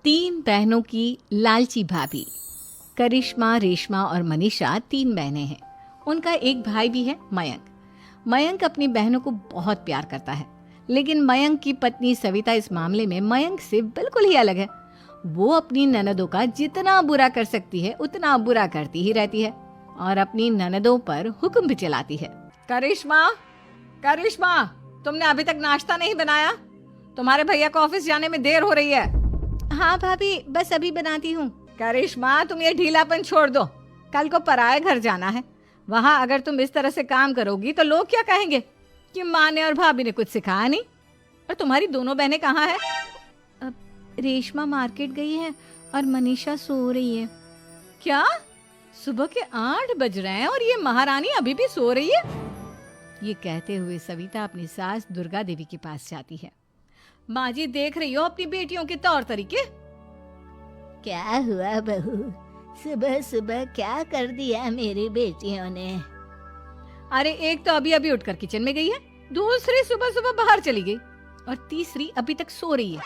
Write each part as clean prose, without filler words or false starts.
तीन बहनों की लालची भाभी। करिश्मा, रेशमा और मनीषा तीन बहनें हैं। उनका एक भाई भी है, मयंक। मयंक अपनी बहनों को बहुत प्यार करता है, लेकिन मयंक की पत्नी सविता इस मामले में मयंक से बिल्कुल ही अलग है। वो अपनी ननदों का जितना बुरा कर सकती है उतना बुरा करती ही रहती है और अपनी ननदों पर हुक्म भी चलाती है। करिश्मा, करिश्मा, तुमने अभी तक नाश्ता नहीं बनाया? तुम्हारे भैया को ऑफिस जाने में देर हो रही है। हाँ भाभी, बस अभी बनाती हूँ। करिश्मा, तुम ये ढीलापन छोड़ दो। कल को पराये घर जाना है। वहाँ अगर तुम इस तरह से काम करोगी तो लोग क्या कहेंगे कि माँ ने और भाभी ने कुछ सिखाया नहीं। और तुम्हारी दोनों बहनें कहाँ हैं? अब रेशमा मार्केट गई है और मनीषा सो रही है। क्या? सुबह के 8 बज रहे हैं और ये महारानी अभी भी सो रही है? ये कहते हुए सविता अपनी सास दुर्गा देवी के पास जाती है। माँ जी, देख रही हो अपनी बेटियों के तौर तरीके? क्या हुआ बहू, सुबह सुबह क्या कर दिया मेरी बेटियों ने? अरे एक तो अभी अभी उठकर किचन में गई है, दूसरी सुबह सुबह बाहर चली गई और तीसरी अभी तक सो रही है।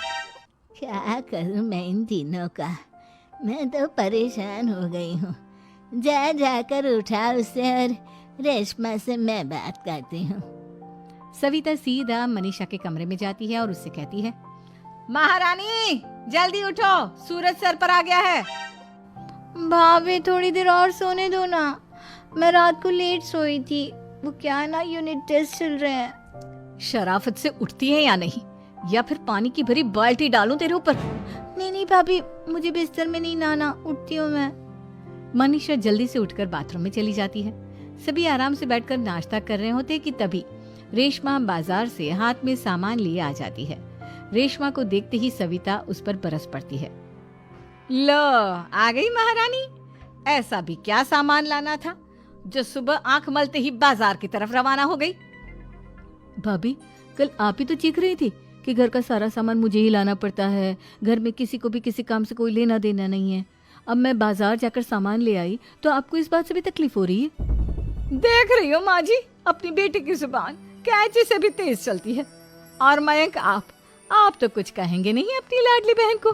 क्या करूं मैं इन तीनों का? मैं तो परेशान हो गई हूँ। जा जाकर उठा उसे और रेशमा से मैं बात करती हूँ। सविता सीधा मनीषा के कमरे में जाती है और उससे कहती है, महारानी जल्दी उठो, सूरज सर पर आ गया है। भाभी थोड़ी देर और सोने दो ना, मैं रात को लेट सोई थी। वो क्या है ना, यूनिट टेस्ट चल रहे हैं। शराफत से उठती है या नहीं, या फिर पानी की भरी बाल्टी डालूं तेरे ऊपर? नहीं नहीं भाभी, मुझे बिस्तर में नहीं नहाना, उठती हूँ मैं। मनीषा जल्दी से उठकर बाथरूम में चली जाती है। सभी आराम से बैठकर नाश्ता कर रहे होते कि तभी रेशमा बाजार से हाथ में सामान लिए आ जाती है। रेशमा को देखते ही सविता उस पर बरस पड़ती है। लो, आ गई महारानी। ऐसा भी क्या सामान लाना था जो सुबह आंख मलते ही बाजार की तरफ रवाना हो गई? भाभी, कल आप ही तो चीख रही थी कि घर का सारा सामान मुझे ही लाना पड़ता है, घर में किसी को भी किसी काम से कोई लेना देना नहीं है। अब मैं बाजार जाकर सामान ले आई तो आपको इस बात से भी तकलीफ हो रही है? देख रही हो माँ जी, अपनी बेटी की जुबान कैंची से भी तेज चलती है। और मयंक, आप तो कुछ कहेंगे नहीं अपनी लाडली बहन को?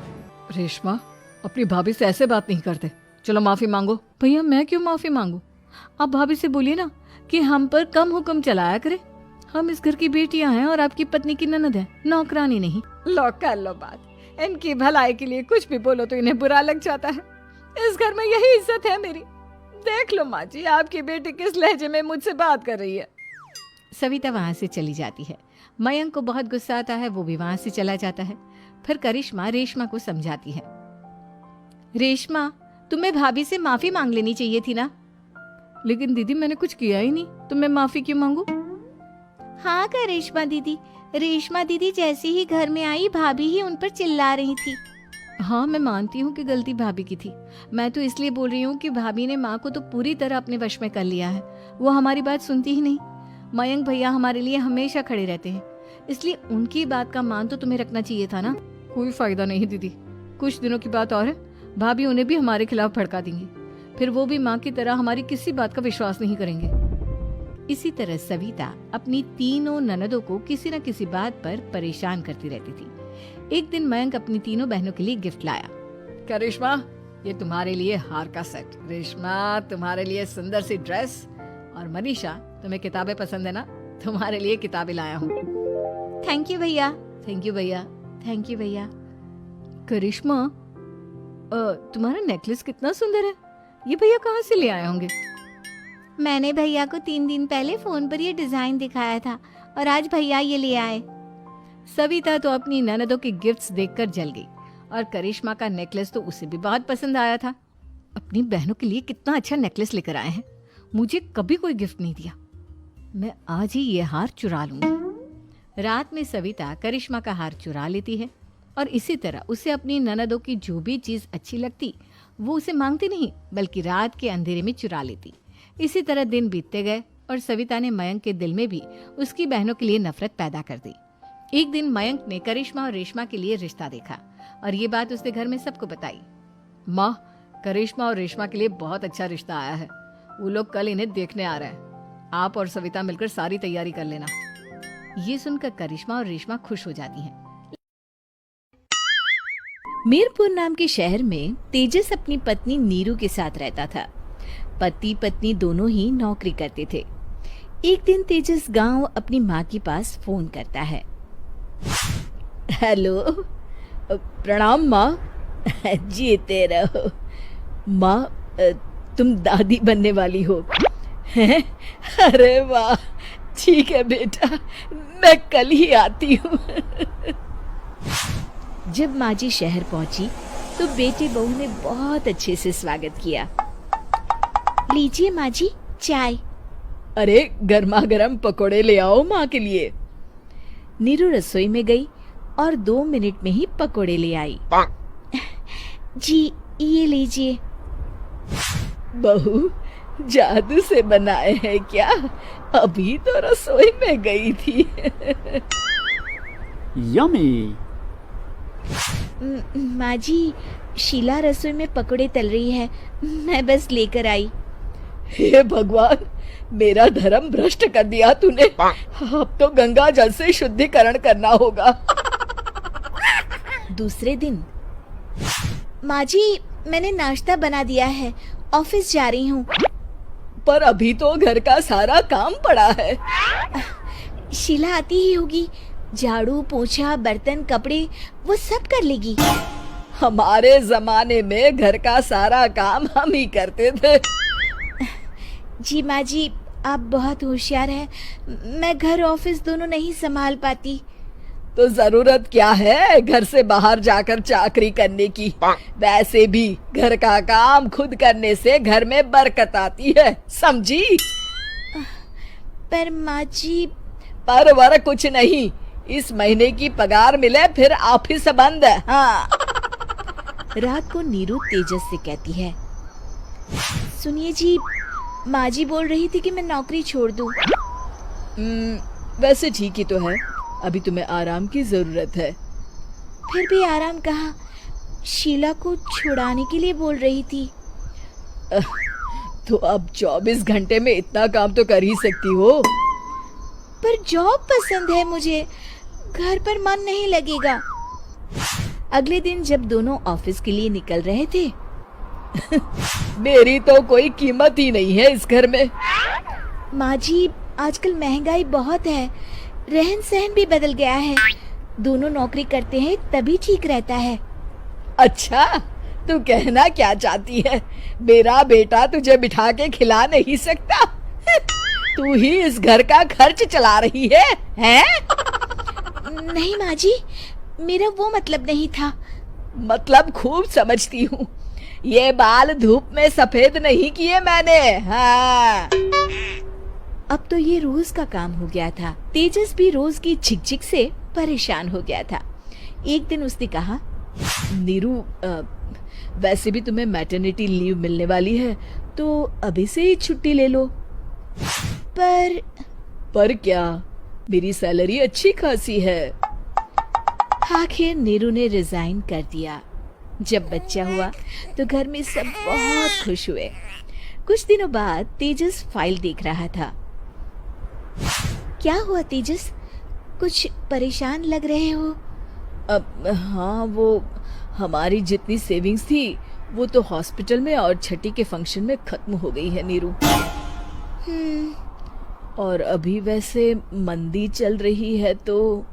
रेशमा, अपनी भाभी से ऐसे बात नहीं करते। चलो माफी मांगो। भैया, मैं क्यों माफी मांगू? आप भाभी से बोलिए ना कि हम पर कम हुक्म चलाया करे। हम इस घर की बेटियां हैं और आपकी पत्नी की ननद है, नौकरानी नहीं। लो कर लो बात। इनकी भलाई के लिए कुछ भी बोलो तो इन्हें बुरा लग जाता है। इस घर में यही इज्जत है मेरी। देख लो माँ जी, आपकी बेटी किस लहजे में मुझसे बात कर रही है। सविता वहां से चली जाती है। मयंक को बहुत गुस्सा आता है, वो भी वहां से चला जाता है। फिर करिश्मा रेशमा को समझाती है, रेशमा, तुम्हें भाभी से माफी मांग लेनी चाहिए थी ना। लेकिन दीदी, मैंने कुछ किया ही नहीं, तो मैं माफी क्यों मांगू? हाँ करिश्मा दीदी, रेशमा दीदी जैसे ही घर में आई भाभी ही उन पर चिल्ला रही थी। हाँ, मैं मानती हूँ कि गलती भाभी की थी। मैं तो इसलिए बोल रही हूँ कि भाभी ने माँ को तो पूरी तरह अपने वश में कर लिया है। वो हमारी बात सुनती ही नहीं। मयंक भैया हमारे लिए हमेशा खड़े रहते हैं, इसलिए उनकी बात का मान तो तुम्हें रखना चाहिए था ना। कोई फायदा नहीं दीदी, कुछ दिनों की बात और है, भाभी उन्हें भी हमारे खिलाफ भड़का देंगी। फिर वो भी माँ की तरह हमारी किसी बात का विश्वास नहीं करेंगे। इसी तरह सविता अपनी तीनों ननदों को किसी न किसी बात पर परेशान करती रहती थी। एक दिन मयंक अपनी तीनों बहनों के लिए गिफ्ट लाया। करिश्मा, ये तुम्हारे लिए हार का सेट। रेशमा, तुम्हारे लिए सुंदर सी ड्रेस। और मनीषा, तुम्हें किताबें पसंद है ना, तुम्हारे लिए किताबें लाया हूँ। थैंक यू भैया। थैंक यू भैया। थैंक यू भैया। करिश्मा, तुम्हारा नेकलेस कितना सुंदर है, ये भैया कहाँ से ले आए होंगे? मैंने भैया को 3 दिन पहले फोन पर ये डिजाइन दिखाया था और आज भैया ये ले आए। सविता तो अपनी ननदों के गिफ्ट्स देखकर जल गई और करिश्मा का नेकलेस तो उसे भी बहुत पसंद आया था। अपनी बहनों के लिए कितना अच्छा नेकलेस लेकर आए हैं, मुझे कभी कोई गिफ्ट नहीं दिया। मैं आज ही ये हार चुरा लूंगी। रात में सविता करिश्मा का हार चुरा लेती है और इसी तरह उसे अपनी ननदों की जो भी चीज अच्छी लगती वो उसे मांगती नहीं, बल्कि रात के अंधेरे में चुरा लेती। इसी तरह दिन बीतते गए और सविता ने मयंक के दिल में भी उसकी बहनों के लिए नफरत पैदा कर दी। एक दिन मयंक ने करिश्मा और रेशमा के लिए रिश्ता देखा और ये बात उसने घर में सबको बताई। माँ, करिश्मा और रेशमा के लिए बहुत अच्छा रिश्ता आया है। वो लोग कल इन्हें देखने आ रहे हैं। आप और सविता मिलकर सारी तैयारी कर लेना। ये सुनकर करिश्मा और रेशमा खुश हो जाती हैं। मीरपुर नाम के शहर में तेजस अपनी पत्नी नीरू के साथ रहता था। पति पत्नी दोनों ही नौकरी करते थे। एक दिन तेजस गांव अपनी माँ के पास फोन करता है। हेलो, प्रणाम माँ। जीते रहो माँ, तुम दादी बनने वाली हो हैं? अरे वाह, ठीक है बेटा, मैं कल ही आती हूँ। जब माँ जी शहर पहुंची तो बेटे बहू ने बहुत अच्छे से स्वागत किया। लीजिए माँ जी चाय। अरे गर्मा गर्म पकोड़े ले आओ माँ के लिए। नीरू रसोई में गई और 2 मिनट में ही पकोड़े ले आई। जी ये लीजिए। बहू जादू से बनाए हैं क्या? अभी तो रसोई में गई थी। यम्मी। माँ जी, शीला रसोई में पकोड़े तल रही है, मैं बस लेकर आई। हे भगवान, मेरा धर्म भ्रष्ट कर दिया तूने। अब तो गंगा जल से शुद्धिकरण करना होगा। दूसरे दिन, माँ जी मैंने नाश्ता बना दिया है, ऑफिस जा रही हूँ। पर अभी तो घर का सारा काम पड़ा है। शीला आती ही होगी, झाड़ू पोछा बर्तन कपड़े वो सब कर लेगी। हमारे जमाने में घर का सारा काम हम ही करते थे। जी माँ जी, आप बहुत होशियार हैं, मैं घर ऑफिस दोनों नहीं संभाल पाती। तो जरूरत क्या है घर से बाहर जाकर चाकरी करने की? वैसे भी घर का काम खुद करने से घर में बरकत आती है, समझी? पर माँ जी। पर वर कुछ नहीं, इस महीने की पगार मिले फिर ऑफिस बंद है। हाँ। रात को नीरू तेजस से कहती है, सुनिए जी, माँ जी बोल रही थी कि मैं नौकरी छोड़ दूं। वैसे ठीक ही तो है, अभी तुम्हें आराम की जरूरत है। फिर भी आराम कहाँ, शीला को छुड़ाने के लिए बोल रही थी। तो अब 24 घंटे में इतना काम तो कर ही सकती हो। पर जॉब पसंद है मुझे, घर पर मन नहीं लगेगा। अगले दिन जब दोनों ऑफिस के लिए निकल रहे थे, मेरी तो कोई कीमत ही नहीं है इस घर में। माँ जी, आजकल महंगाई बहुत है, रहन सहन भी बदल गया है, दोनों नौकरी करते हैं तभी ठीक रहता है। अच्छा, तू कहना क्या चाहती है? मेरा बेटा तुझे बिठा के खिला नहीं सकता? तू ही इस घर का खर्च चला रही है, हैं? नहीं माँ जी, मेरा वो मतलब नहीं था। मतलब खूब समझती हूँ, ये बाल धूप में सफेद नहीं किए मैंने। हाँ। अब तो ये रोज का काम हो गया था। तेजस भी रोज की झिकझिक से परेशान हो गया था। एक दिन उसने कहा, नीरू, वैसे भी तुम्हें मैटरनिटी लीव मिलने वाली है, तो अभी से ही छुट्टी ले लो। पर क्या, मेरी सैलरी अच्छी खासी है। आखिर नीरू ने रिजाइन कर दिया। जब बच्चा हुआ तो घर में सब बहुत खुश हुए। कुछ दिनों बाद तेजस फाइल देख रहा था। क्या हुआ तेजस, कुछ परेशान लग रहे हो? हाँ, वो हमारी जितनी सेविंग्स थी वो तो हॉस्पिटल में और छठी के फंक्शन में खत्म हो गई है नीरू। और अभी वैसे मंदी चल रही है तो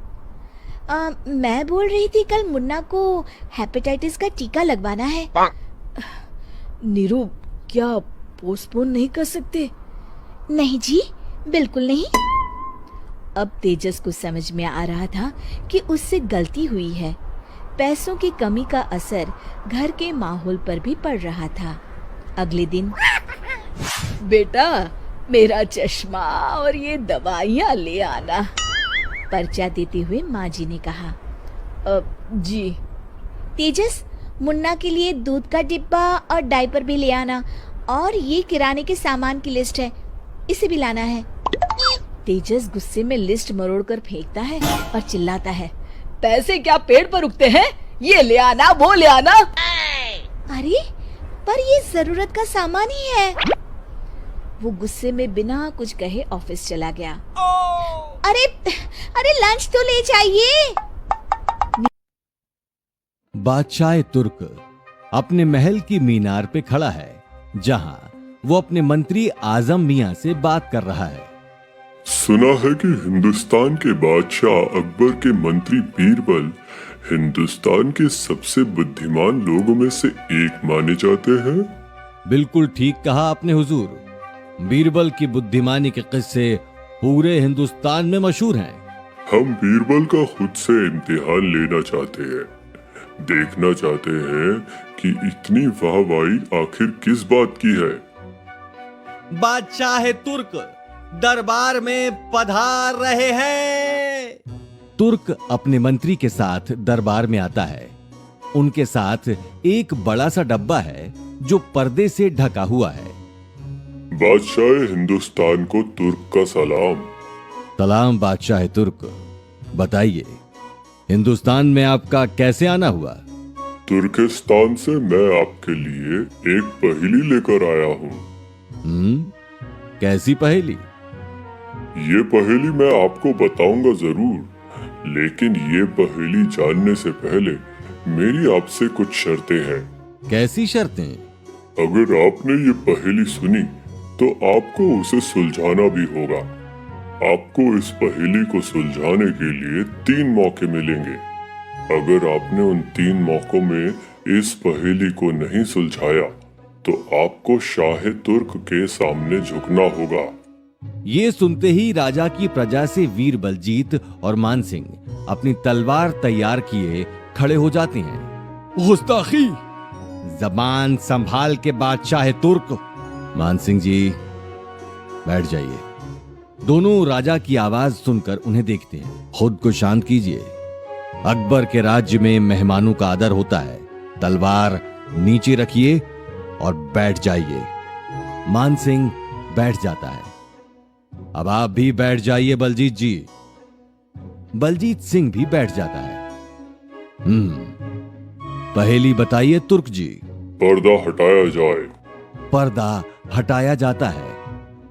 मैं बोल रही थी कल मुन्ना को हेपेटाइटिस का टीका लगवाना है। नीरू, क्या पोस्टपोन नहीं कर सकते? नहीं जी, बिल्कुल नहीं। अब तेजस को समझ में आ रहा था कि उससे गलती हुई है। पैसों की कमी का असर घर के माहौल पर भी पड़ रहा था। अगले दिन, बेटा मेरा चश्मा और ये दवाइयाँ ले आना, पर्चा देते हुए माँ जी ने कहा। जी। तेजस, मुन्ना के लिए दूध का डिब्बा और डायपर भी ले आना, और ये किराने के सामान की लिस्ट है, इसे भी लाना है। तेजस गुस्से में लिस्ट मरोड़कर फेंकता है और चिल्लाता है, पैसे क्या पेड़ पर उगते हैं? ये ले आना, वो ले आना। अरे पर ये जरूरत का सामान ही है। वो गुस्से में बिना कुछ कहे ऑफिस चला गया। अरे लंच तो ले जाइए। बादशाह तुर्क अपने महल की मीनार पे खड़ा है, जहां वो अपने मंत्री आजम मियां से बात कर रहा है। सुना है कि हिंदुस्तान के बादशाह अकबर के मंत्री बीरबल हिंदुस्तान के सबसे बुद्धिमान लोगों में से एक माने जाते हैं। बिल्कुल ठीक कहा आपने हुजूर। बीरबल की बुद्धिमानी के किस्से पूरे हिंदुस्तान में मशहूर हैं। हम बीरबल का खुद से इम्तिहान लेना चाहते हैं, देखना चाहते हैं कि इतनी वाहवाही आखिर किस बात की है। बादशाह तुर्क दरबार में पधार रहे हैं। तुर्क अपने मंत्री के साथ दरबार में आता है। उनके साथ एक बड़ा सा डब्बा है जो पर्दे से ढका हुआ है। बादशाह हिंदुस्तान को तुर्क का सलाम। सलाम बादशाह तुर्क। बताइए, हिंदुस्तान में आपका कैसे आना हुआ? तुर्किस्तान से मैं आपके लिए एक पहेली लेकर आया हूँ। कैसी पहेली? ये पहेली मैं आपको बताऊंगा जरूर, लेकिन ये पहेली जानने से पहले मेरी आपसे कुछ शर्तें हैं। कैसी शर्तें? अगर आपने ये पहेली सुनी तो आपको उसे सुलझाना भी होगा। आपको इस पहेली को सुलझाने के लिए 3 मौके मिलेंगे। अगर आपने उन 3 मौकों में इस पहेली को नहीं सुलझाया तो आपको शाह तुर्क के सामने झुकना होगा। ये सुनते ही राजा की प्रजा से वीर बलजीत और मानसिंह अपनी तलवार तैयार किए खड़े हो जाते हैं। गुस्ताखी! जबान संभाल के बादशाह तुर्क। मानसिंह जी बैठ जाइए। दोनों राजा की आवाज सुनकर उन्हें देखते हैं। खुद को शांत कीजिए। अकबर के राज्य में मेहमानों का आदर होता है। तलवार नीचे रखिए और बैठ जाइए। मानसिंह बैठ जाता है। अब आप भी बैठ जाइए बलजीत जी। बलजीत सिंह भी बैठ जाता है। पहेली बताइए तुर्क जी। पर्दा हटाया जाए। पर्दा हटाया जाता है।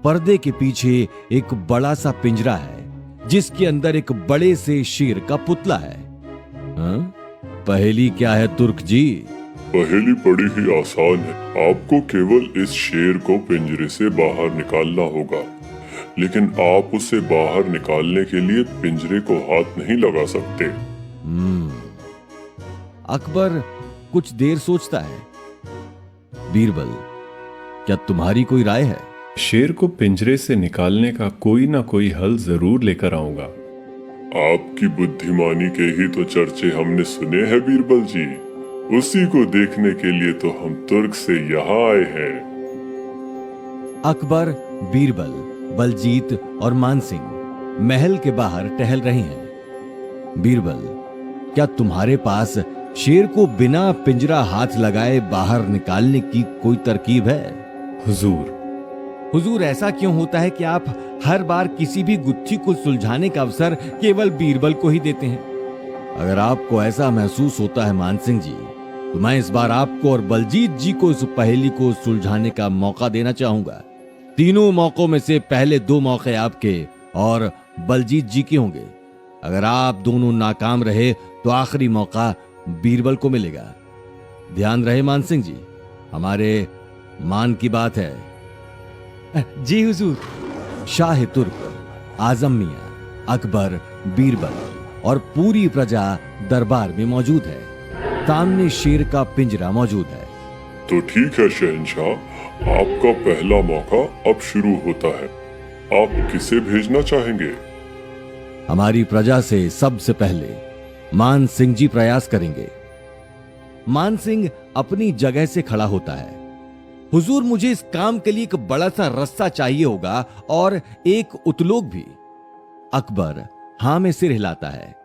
पर्दे के पीछे एक बड़ा सा पिंजरा है जिसके अंदर एक बड़े से शेर का पुतला है। पहेली क्या है तुर्क जी? पहेली बड़ी ही आसान है। आपको केवल इस शेर को पिंजरे से बाहर निकालना होगा, लेकिन आप उसे बाहर निकालने के लिए पिंजरे को हाथ नहीं लगा सकते। अकबर कुछ देर सोचता है। बीरबल, क्या तुम्हारी कोई राय है? शेर को पिंजरे से निकालने का कोई ना कोई हल जरूर लेकर आऊंगा। आपकी बुद्धिमानी के ही तो चर्चे हमने सुने हैं बीरबल जी। उसी को देखने के लिए तो हम तुर्क से यहाँ आए हैं। अकबर, बीरबल, बलजीत और मानसिंह महल के बाहर टहल रहे हैं। बीरबल, क्या तुम्हारे पास शेर को बिना पिंजरा हाथ लगाए बाहर निकालने की कोई तरकीब है? हुजूर, ऐसा क्यों होता है कि आप हर बार किसी भी गुत्थी को सुलझाने का अवसर केवल बीरबल को ही देते हैं? अगर आपको ऐसा महसूस होता है मानसिंह जी, तो मैं इस बार आपको और बलजीत जी को इस पहेली को सुलझाने का मौका देना चाहूंगा। तीनों मौकों में से पहले 2 मौके आपके और बलजीत जी के होंगे। अगर आप दोनों नाकाम रहे तो आखिरी मौका बीरबल को मिलेगा। ध्यान रहे मानसिंह जी, हमारे मान की बात है। जी हुजूर। शाह तुर्क, आजम मियां, अकबर, बीरबल और पूरी प्रजा दरबार में मौजूद है। सामने शेर का पिंजरा मौजूद है। तो ठीक है शहंशाह, आपका पहला मौका अब शुरू होता है। आप किसे भेजना चाहेंगे? हमारी प्रजा से सबसे पहले मान सिंह जी प्रयास करेंगे। मान सिंह अपनी जगह से खड़ा होता है। हुजूर, मुझे इस काम के लिए एक बड़ा सा रस्सा चाहिए होगा और एक उतलोक भी। अकबर हां में सिर हिलाता है।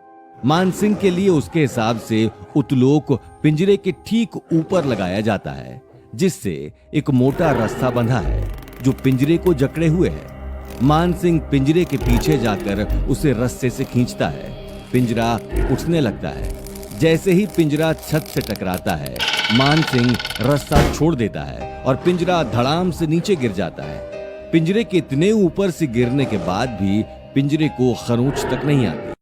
मानसिंह के लिए उसके हिसाब से उतलोक पिंजरे के ठीक ऊपर लगाया जाता है, जिससे एक मोटा रस्सा बंधा है जो पिंजरे को जकड़े हुए है। मानसिंह पिंजरे के पीछे जाकर उसे रस्से से खींचता है। पिंजरा उठने लगता है। जैसे ही पिंजरा छत से टकराता है, मानसिंह रस्सा छोड़ देता है और पिंजरा धड़ाम से नीचे गिर जाता है। पिंजरे के इतने ऊपर से गिरने के बाद भी पिंजरे को खरोंच तक नहीं आती।